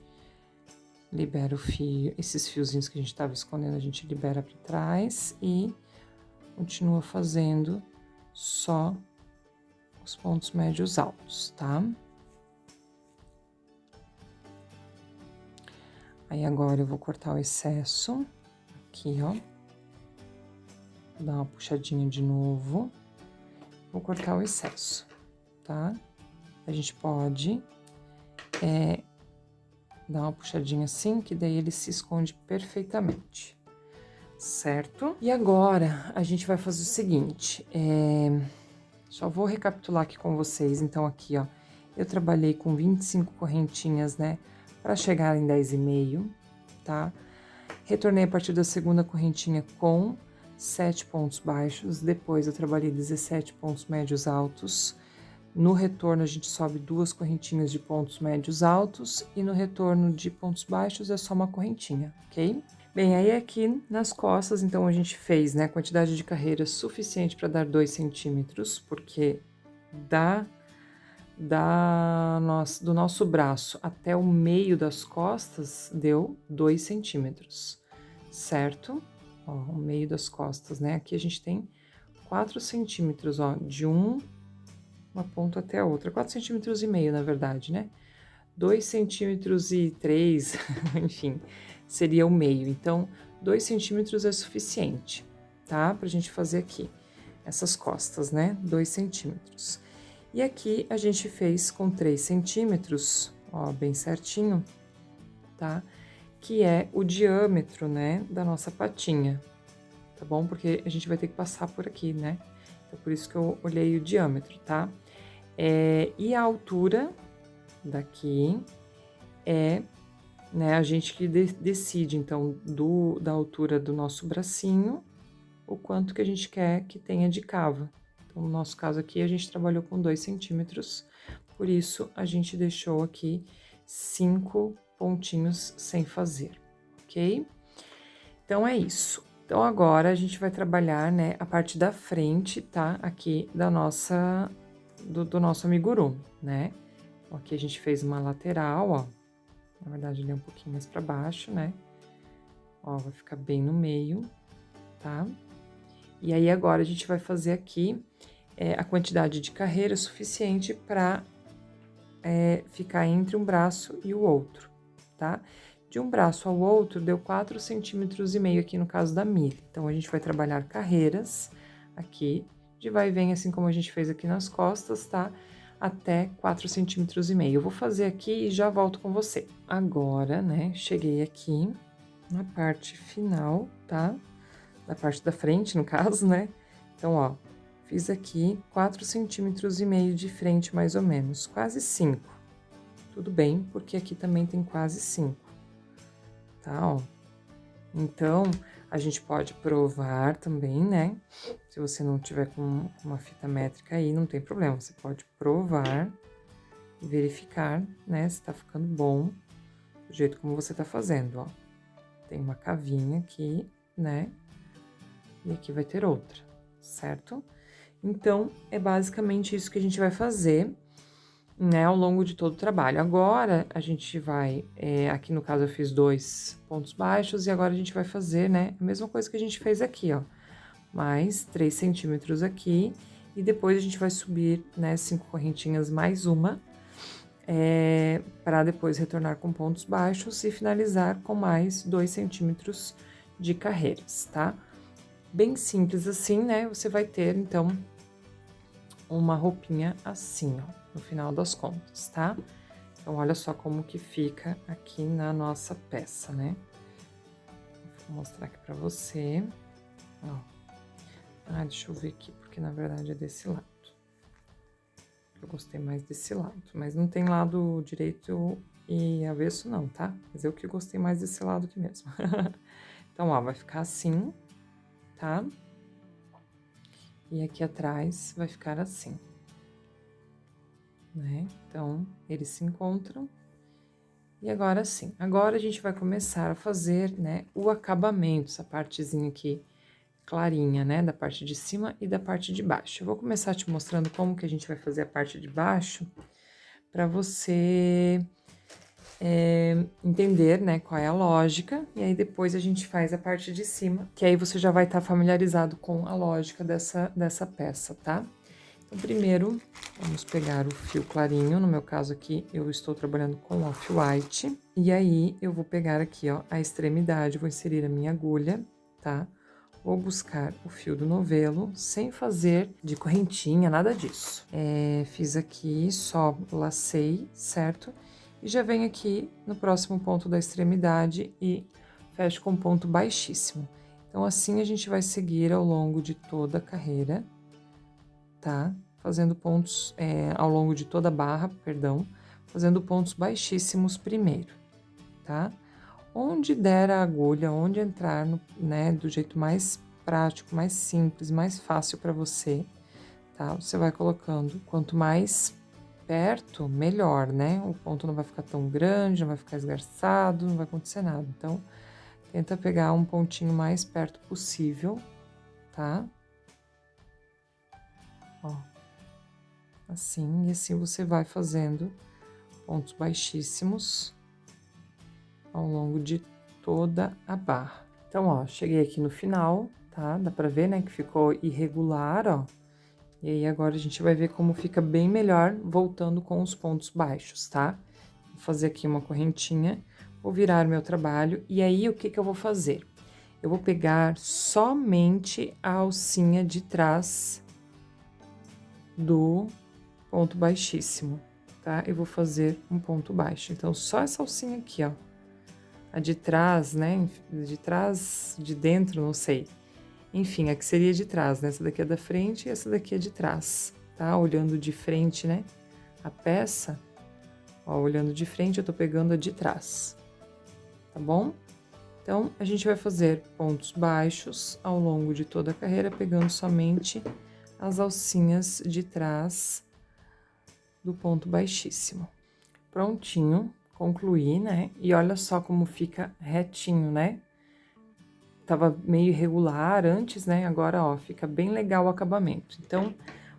libera o fio, esses fiozinhos que a gente estava escondendo, a gente libera para trás e continua fazendo só os pontos médios altos, tá? Aí agora eu vou cortar o excesso aqui, ó. Vou dar uma puxadinha de novo. Vou cortar o excesso, tá? A gente pode dar uma puxadinha assim, que daí ele se esconde perfeitamente, certo? E agora, a gente vai fazer o seguinte, só vou recapitular aqui com vocês. Então, aqui, ó, eu trabalhei com 25 correntinhas, né, para chegar em 10,5, tá? Retornei a partir da segunda correntinha com 7 pontos baixos, depois eu trabalhei 17 pontos médios altos. No retorno, a gente sobe 2 correntinhas de pontos médios altos e no retorno de pontos baixos é só uma correntinha, ok? Bem, aí aqui nas costas, então, a gente fez, né, quantidade de carreiras suficiente para dar 2 centímetros, porque do nosso braço até o meio das costas deu 2 centímetros, certo? Ó, o meio das costas, né? Aqui a gente tem 4 centímetros, ó, de uma ponta até a outra. 4,5 centímetros, na verdade, né? 2 centímetros e 3, enfim, seria o meio. Então, 2 centímetros é suficiente, tá? Pra gente fazer aqui essas costas, né? 2 centímetros. E aqui a gente fez com 3 centímetros, ó, bem certinho, tá? Que é o diâmetro, né, da nossa patinha, tá bom? Porque a gente vai ter que passar por aqui, né? Então, por isso que eu olhei o diâmetro, tá? E a altura daqui né, a gente que decide, então, da altura do nosso bracinho, o quanto que a gente quer que tenha de cava. Então, no nosso caso aqui, a gente trabalhou com 2 centímetros, por isso, a gente deixou aqui 5 pontinhos sem fazer, ok? Então, é isso. Então, agora, a gente vai trabalhar, né, a parte da frente, tá? Aqui da nossa, do nosso amigurumi, né? Aqui a gente fez uma lateral, ó. Na verdade, ele é um pouquinho mais pra baixo, né? Ó, vai ficar bem no meio, tá? E aí, agora, a gente vai fazer aqui a quantidade de carreira suficiente pra ficar entre um braço e o outro, tá? De um braço ao outro, deu 4,5 centímetros aqui no caso da milha. Então, a gente vai trabalhar carreiras aqui, de vai e vem, assim como a gente fez aqui nas costas, tá? Até 4,5 centímetros. Eu vou fazer aqui e já volto com você. Agora, né, cheguei aqui na parte final, tá? Na parte da frente, no caso, né? Então, ó, fiz aqui 4,5 centímetros de frente, mais ou menos, quase 5. Tudo bem, porque aqui também tem quase 5, tá, ó. Então, a gente pode provar também, né? Se você não tiver com uma fita métrica aí, não tem problema, você pode provar e verificar, né, se tá ficando bom, do jeito como você tá fazendo, ó. Tem uma cavinha aqui, né? E aqui vai ter outra, certo? Então, é basicamente isso que a gente vai fazer, né, ao longo de todo o trabalho. Agora, a gente vai, aqui no caso eu fiz 2 pontos baixos, e agora a gente vai fazer, né, a mesma coisa que a gente fez aqui, ó. Mais 3 centímetros aqui, e depois a gente vai subir, né, 5 correntinhas mais uma, para depois retornar com pontos baixos e finalizar com mais 2 centímetros de carreiras, tá? Bem simples assim, né? Você vai ter, então, uma roupinha assim, ó, no final das contas, tá? Então, olha só como que fica aqui na nossa peça, né? Vou mostrar aqui pra você, ó. Ah, deixa eu ver aqui, porque na verdade é desse lado. Eu gostei mais desse lado, mas não tem lado direito e avesso não, tá? Mas eu que gostei mais desse lado aqui mesmo. Então, ó, vai ficar assim, tá? E aqui atrás vai ficar assim, né? Então, eles se encontram. E agora sim, agora a gente vai começar a fazer, né, o acabamento, essa partezinha aqui clarinha, né, da parte de cima e da parte de baixo. Eu vou começar te mostrando como que a gente vai fazer a parte de baixo, para você entender, né, qual é a lógica, e aí depois a gente faz a parte de cima, que aí você já vai estar familiarizado com a lógica dessa peça, tá? Então, primeiro, vamos pegar o fio clarinho, no meu caso aqui, eu estou trabalhando com off-white, e aí eu vou pegar aqui, ó, a extremidade, vou inserir a minha agulha, tá? Vou buscar o fio do novelo, sem fazer de correntinha, nada disso. Fiz aqui, só lacei, certo? E já venho aqui no próximo ponto da extremidade e fecho com ponto baixíssimo. Então, assim a gente vai seguir ao longo de toda a carreira, tá? Fazendo pontos, ao longo de toda a barra, perdão, fazendo pontos baixíssimos primeiro, tá? Onde der a agulha, onde entrar, né, do jeito mais prático, mais simples, mais fácil para você, tá? Você vai colocando, quanto mais perto, melhor, né? O ponto não vai ficar tão grande, não vai ficar esgarçado, não vai acontecer nada. Então, tenta pegar um pontinho mais perto possível, tá? Ó, assim, e assim você vai fazendo pontos baixíssimos ao longo de toda a barra. Então, ó, cheguei aqui no final, tá? Dá pra ver, né, que ficou irregular, ó. E aí, agora a gente vai ver como fica bem melhor voltando com os pontos baixos, tá? Vou fazer aqui uma correntinha, vou virar meu trabalho, e aí, o que que eu vou fazer? Eu vou pegar somente a alcinha de trás do ponto baixíssimo, tá? Eu vou fazer um ponto baixo. Então, só essa alcinha aqui, ó. A de trás, né? De trás, de dentro, não sei. Enfim, a que seria de trás, né? Essa daqui é da frente e essa daqui é de trás, tá? Olhando de frente, né? A peça, ó, olhando de frente, eu tô pegando a de trás, tá bom? Então, a gente vai fazer pontos baixos ao longo de toda a carreira, pegando somente as alcinhas de trás do ponto baixíssimo. Prontinho, concluí, né? E olha só como fica retinho, né? Tava meio irregular antes, né? Agora, ó, fica bem legal o acabamento. Então,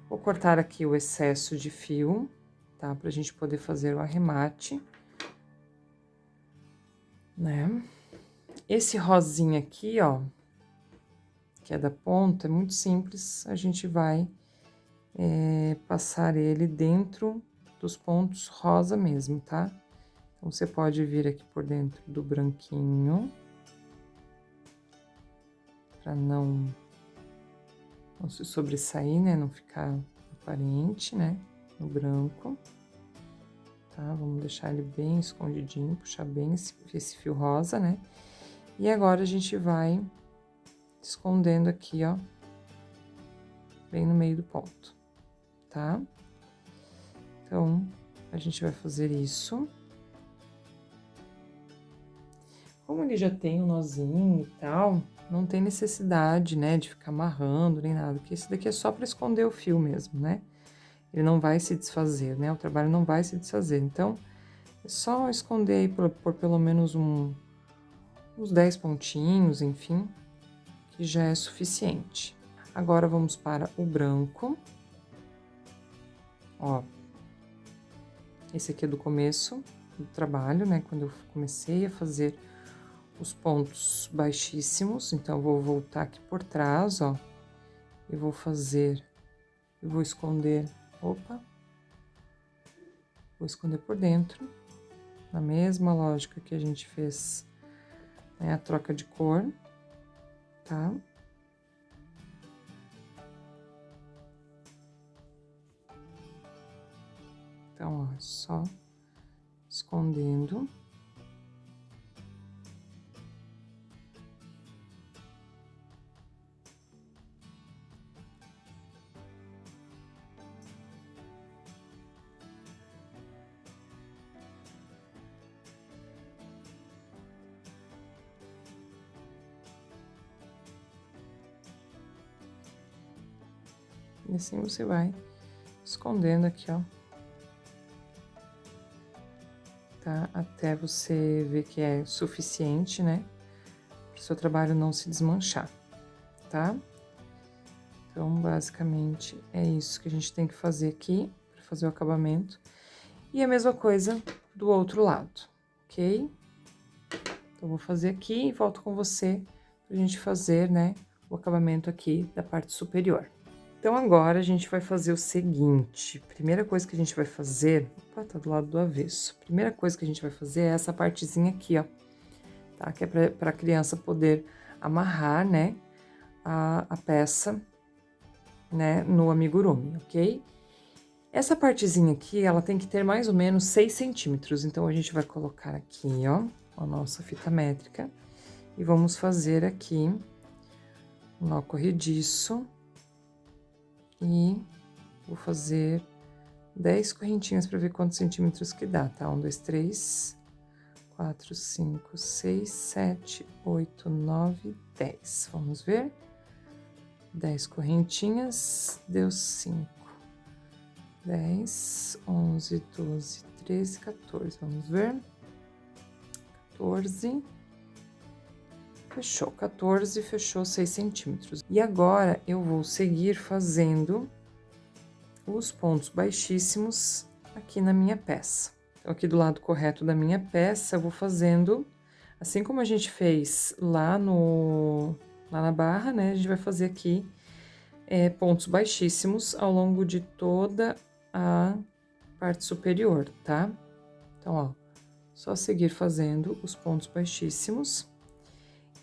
vou cortar aqui o excesso de fio, tá? Pra gente poder fazer o arremate, né? Esse rosinha aqui, ó, que é da ponta, é muito simples. A gente vai passar ele dentro dos pontos rosa mesmo, tá? Então, você pode vir aqui por dentro do branquinho, para não se sobressair, né? Não ficar aparente, né? No branco. Tá? Vamos deixar ele bem escondidinho, puxar bem esse fio rosa, né? E agora a gente vai escondendo aqui, ó, bem no meio do ponto, tá? Então, a gente vai fazer isso. Como ele já tem um nozinho e tal, não tem necessidade, né, de ficar amarrando nem nada, porque esse daqui é só para esconder o fio mesmo, né? Ele não vai se desfazer, né? O trabalho não vai se desfazer. Então, é só esconder aí por pelo menos uns 10 pontinhos, enfim, que já é suficiente. Agora, vamos para o branco. Ó, esse aqui é do começo do trabalho, né? Quando eu comecei a fazer os pontos baixíssimos. Então, eu vou voltar aqui por trás, ó. Eu vou esconder, opa. Vou esconder por dentro, na mesma lógica que a gente fez, né, a troca de cor, tá? Então, ó, só escondendo. E assim você vai escondendo aqui, ó. Tá? Até você ver que é suficiente, né? Para o seu trabalho não se desmanchar, tá? Então, basicamente, é isso que a gente tem que fazer aqui, para fazer o acabamento. E a mesma coisa do outro lado, ok? Então, vou fazer aqui e volto com você pra gente fazer, né, o acabamento aqui da parte superior. Então, agora, a gente vai fazer o seguinte. Primeira coisa que a gente vai fazer... Opa, tá do lado do avesso. Primeira coisa que a gente vai fazer é essa partezinha aqui, ó. Tá? Que é pra criança poder amarrar, né, a peça, né, no amigurumi, ok? Essa partezinha aqui, ela tem que ter mais ou menos 6 centímetros. Então, a gente vai colocar aqui, ó, a nossa fita métrica. E vamos fazer aqui um nó corrediço. E vou fazer 10 correntinhas para ver quantos centímetros que dá, tá? 1, 2, 3, 4, 5, 6, 7, 8, 9, 10. Vamos ver? 10 correntinhas, deu 5. 10, 11, 12, 13, 14. Vamos ver? 14. Fechou, 14, fechou 6 centímetros. E agora, eu vou seguir fazendo os pontos baixíssimos aqui na minha peça. Então, aqui do lado correto da minha peça, eu vou fazendo, assim como a gente fez lá na barra, né? A gente vai fazer aqui pontos baixíssimos ao longo de toda a parte superior, tá? Então, ó, só seguir fazendo os pontos baixíssimos.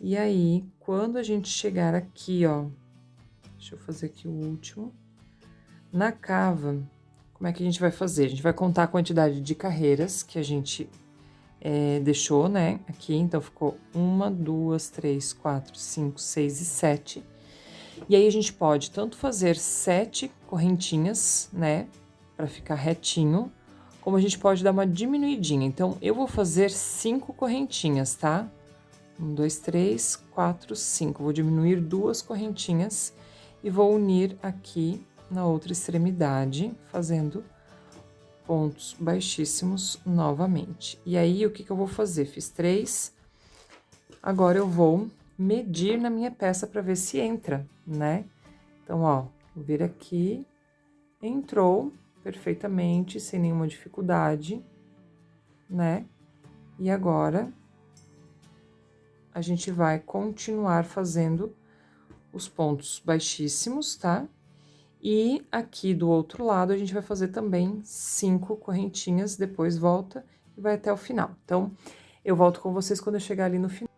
E aí, quando a gente chegar aqui, ó, deixa eu fazer aqui o último. Na cava, como é que a gente vai fazer? A gente vai contar a quantidade de carreiras que a gente deixou, né, aqui. Então, ficou 1, 2, 3, 4, 5, 6 e 7. E aí, a gente pode tanto fazer 7 correntinhas, né, pra ficar retinho, como a gente pode dar uma diminuidinha. Então, eu vou fazer 5 correntinhas, tá? 1, 2, 3, 4, 5. Vou diminuir 2 correntinhas e vou unir aqui na outra extremidade, fazendo pontos baixíssimos novamente. E aí, o que eu vou fazer? Fiz 3. Agora, eu vou medir na minha peça para ver se entra, né? Então, ó, vou vir aqui, entrou perfeitamente, sem nenhuma dificuldade, né? E agora, a gente vai continuar fazendo os pontos baixíssimos, tá? E aqui do outro lado, a gente vai fazer também 5 correntinhas, depois volta e vai até o final. Então, eu volto com vocês quando eu chegar ali no final.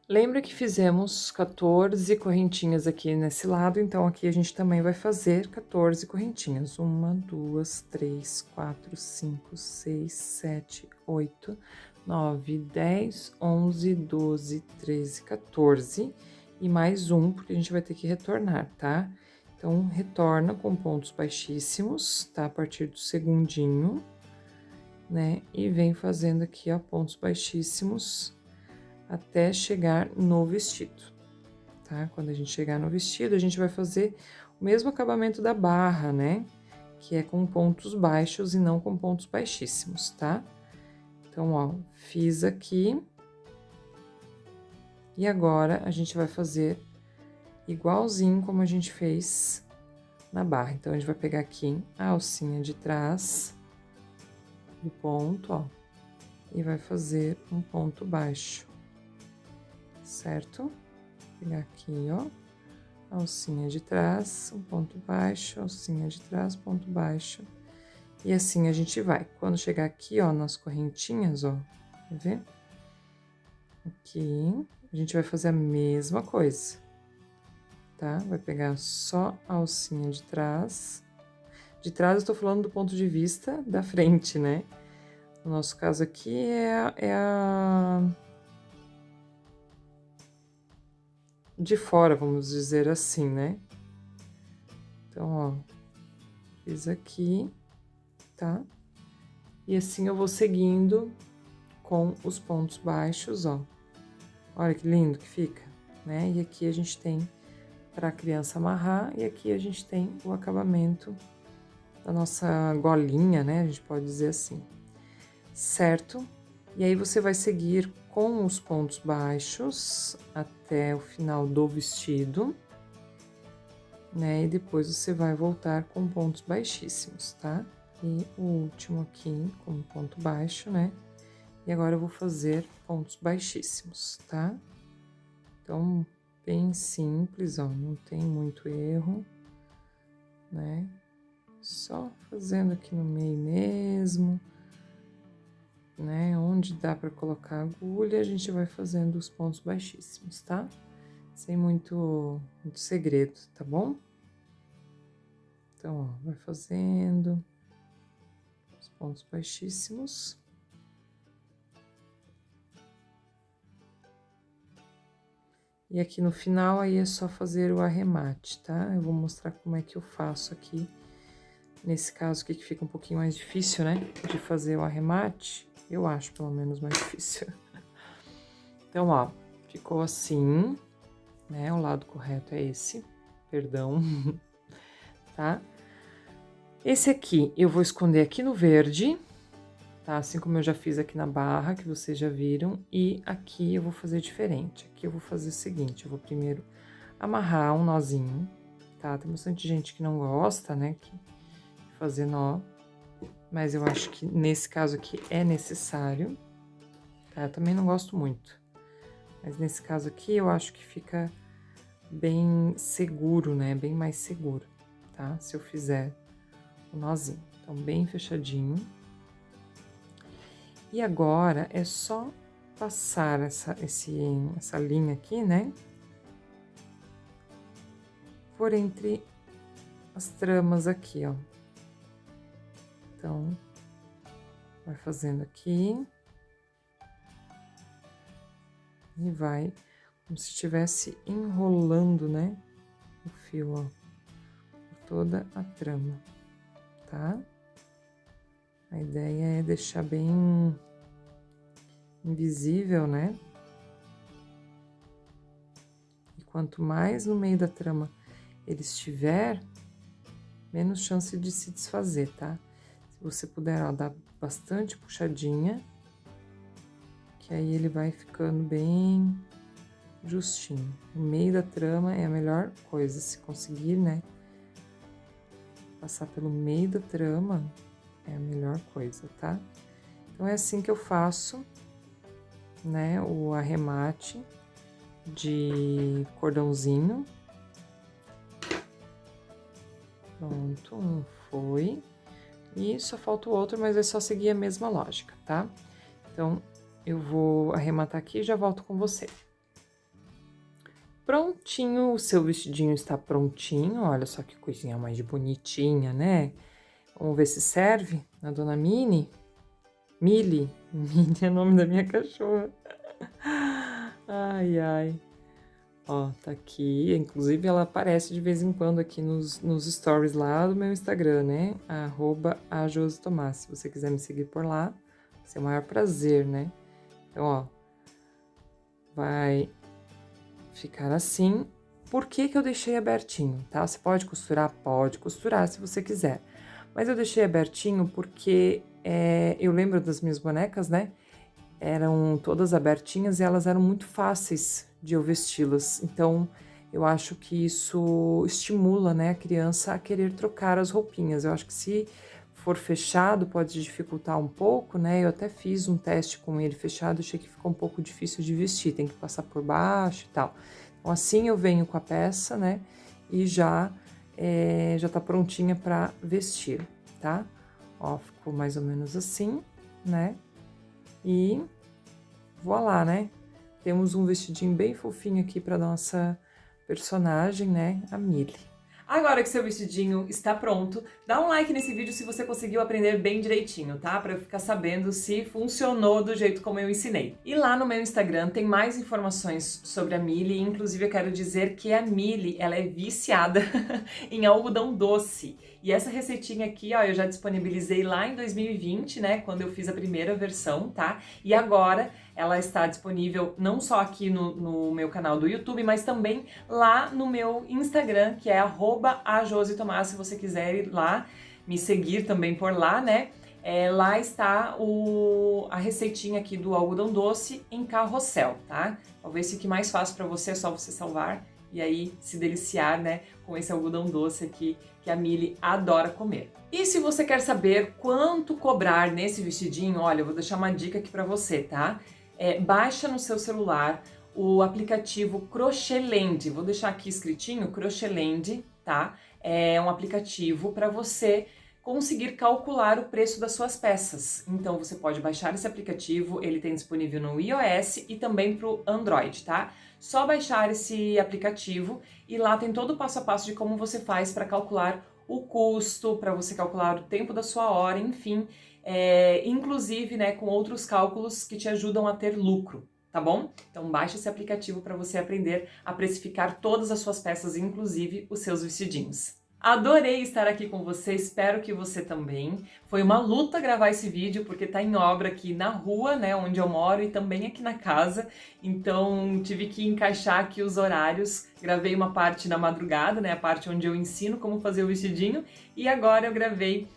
Lembra que fizemos 14 correntinhas aqui nesse lado, então aqui a gente também vai fazer 14 correntinhas. 1, 2, 3, 4, 5, 6, 7, 8, 9, 10, 11, 12, 13, 14 e mais um, porque a gente vai ter que retornar, tá? Então, retorna com pontos baixíssimos, tá? A partir do segundinho, né? E vem fazendo aqui, ó, pontos baixíssimos até chegar no vestido, tá? Quando a gente chegar no vestido, a gente vai fazer o mesmo acabamento da barra, né? Que é com pontos baixos e não com pontos baixíssimos, tá? Então, ó, fiz aqui. E agora, a gente vai fazer igualzinho como a gente fez na barra. Então, a gente vai pegar aqui a alcinha de trás do ponto, ó, e vai fazer um ponto baixo. Certo? Vou pegar aqui, ó, alcinha de trás, um ponto baixo, alcinha de trás, ponto baixo. E assim a gente vai. Quando chegar aqui, ó, nas correntinhas, ó, quer ver? Aqui, a gente vai fazer a mesma coisa, tá? Vai pegar só a alcinha de trás. De trás eu tô falando do ponto de vista da frente, né? No nosso caso aqui é a de fora, vamos dizer assim, né? Então, ó, fiz aqui, tá? E assim eu vou seguindo com os pontos baixos, ó. Olha que lindo que fica, né? E aqui a gente tem para a criança amarrar e aqui a gente tem o acabamento da nossa golinha, né? A gente pode dizer assim, certo? E aí você vai seguir com os pontos baixos até o final do vestido, né? E depois você vai voltar com pontos baixíssimos, tá? E o último aqui como ponto baixo, né? E agora eu vou fazer pontos baixíssimos, tá? Então, bem simples, ó, não tem muito erro, né? Só fazendo aqui no meio mesmo, né? Onde dá para colocar agulha, a gente vai fazendo os pontos baixíssimos, tá? Sem muito segredo, tá bom? Então, ó, vai fazendo os pontos baixíssimos. E aqui no final, aí é só fazer o arremate, tá? Eu vou mostrar como é que eu faço aqui. Nesse caso aqui, que fica um pouquinho mais difícil, né? De fazer o arremate. Eu acho, pelo menos, mais difícil. Então, ó, ficou assim, né? O lado correto é esse, perdão, tá? Esse aqui eu vou esconder aqui no verde, tá? Assim como eu já fiz aqui na barra, que vocês já viram. E aqui eu vou fazer diferente. Aqui eu vou fazer o seguinte, eu vou primeiro amarrar um nozinho, tá? Tem bastante gente que não gosta, né? Que fazer nó, mas eu acho que nesse caso aqui é necessário, tá? Eu também não gosto muito, mas nesse caso aqui eu acho que fica bem seguro, né? Bem mais seguro, tá? Se eu fizer o nozinho. Então, bem fechadinho. E agora é só passar essa linha aqui, né? Por entre as tramas aqui, ó. Então, vai fazendo aqui. E vai como se estivesse enrolando, né? O fio, ó. Por toda a trama, tá? A ideia é deixar bem invisível, né? E quanto mais no meio da trama ele estiver, menos chance de se desfazer, tá? Se você puder, ó, dar bastante puxadinha, que aí ele vai ficando bem justinho. No meio da trama é a melhor coisa, se conseguir, né? Passar pelo meio da trama é a melhor coisa, tá? Então, é assim que eu faço, né? O arremate de cordãozinho. Pronto, um foi. E só falta o outro, mas é só seguir a mesma lógica, tá? Então, eu vou arrematar aqui e já volto com você. Prontinho, o seu vestidinho está prontinho. Olha só que coisinha mais bonitinha, né? Vamos ver se serve na Dona Mini. Mili. Mili é o nome da minha cachorra. Ai, ai. Ó, tá aqui. Inclusive, ela aparece de vez em quando aqui nos stories lá do meu Instagram, né? @ajositomás. Se você quiser me seguir por lá, vai ser o maior prazer, né? Então, ó, vai ficar assim. Por que que eu deixei abertinho, tá? Você pode costurar se você quiser. Mas eu deixei abertinho porque eu lembro das minhas bonecas, né? Eram todas abertinhas e elas eram muito fáceis de eu vesti-las. Então, eu acho que isso estimula, né, a criança a querer trocar as roupinhas. Eu acho que se for fechado pode dificultar um pouco, né? Eu até fiz um teste com ele fechado, achei que ficou um pouco difícil de vestir, tem que passar por baixo e tal. Então, assim eu venho com a peça, né, e já tá prontinha para vestir, tá? Ó, ficou mais ou menos assim, né? E voilá, né? Temos um vestidinho bem fofinho aqui para nossa personagem, né? A Mili. Agora que seu vestidinho está pronto, dá um like nesse vídeo se você conseguiu aprender bem direitinho, tá? Para eu ficar sabendo se funcionou do jeito como eu ensinei. E lá no meu Instagram tem mais informações sobre a Mili, inclusive eu quero dizer que a Mili, ela é viciada em algodão doce. E essa receitinha aqui, ó, eu já disponibilizei lá em 2020, né, quando eu fiz a primeira versão, tá? E agora ela está disponível não só aqui no meu canal do YouTube, mas também lá no meu Instagram, que é @ajositomás, se você quiser ir lá, me seguir também por lá, né? Lá está a receitinha aqui do algodão doce em carrossel, tá? Talvez fique mais fácil para você, é só você salvar e aí se deliciar, né, com esse algodão doce aqui que a Mili adora comer. E se você quer saber quanto cobrar nesse vestidinho, olha, eu vou deixar uma dica aqui para você, tá? Baixa no seu celular o aplicativo Crochêland. Vou deixar aqui escritinho, Crochêland, tá? É um aplicativo para você conseguir calcular o preço das suas peças. Então você pode baixar esse aplicativo, ele tem disponível no iOS e também para o Android, tá? Só baixar esse aplicativo e lá tem todo o passo a passo de como você faz para calcular o custo, para você calcular o tempo da sua hora, enfim, inclusive, né, com outros cálculos que te ajudam a ter lucro, tá bom? Então baixa esse aplicativo para você aprender a precificar todas as suas peças, inclusive os seus vestidinhos. Adorei estar aqui com você, espero que você também. Foi uma luta gravar esse vídeo, porque tá em obra aqui na rua, né, onde eu moro, e também aqui na casa. Então, tive que encaixar aqui os horários. Gravei uma parte na madrugada, né, a parte onde eu ensino como fazer o vestidinho. E agora eu gravei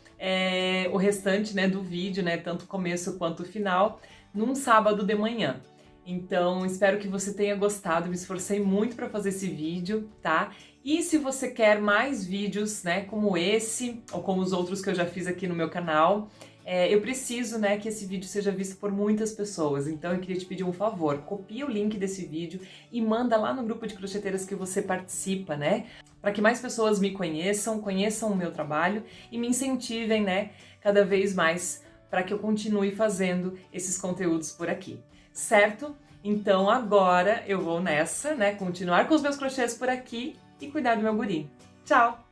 o restante, né, do vídeo, né, tanto o começo quanto o final, num sábado de manhã. Então, espero que você tenha gostado, me esforcei muito para fazer esse vídeo, tá? E se você quer mais vídeos, né, como esse, ou como os outros que eu já fiz aqui no meu canal, eu preciso, né, que esse vídeo seja visto por muitas pessoas. Então, eu queria te pedir um favor, copia o link desse vídeo e manda lá no grupo de crocheteiras que você participa, né? Para que mais pessoas me conheçam o meu trabalho e me incentivem, né, cada vez mais para que eu continue fazendo esses conteúdos por aqui. Certo? Então agora eu vou nessa, né? Continuar com os meus crochês por aqui e cuidar do meu guri. Tchau!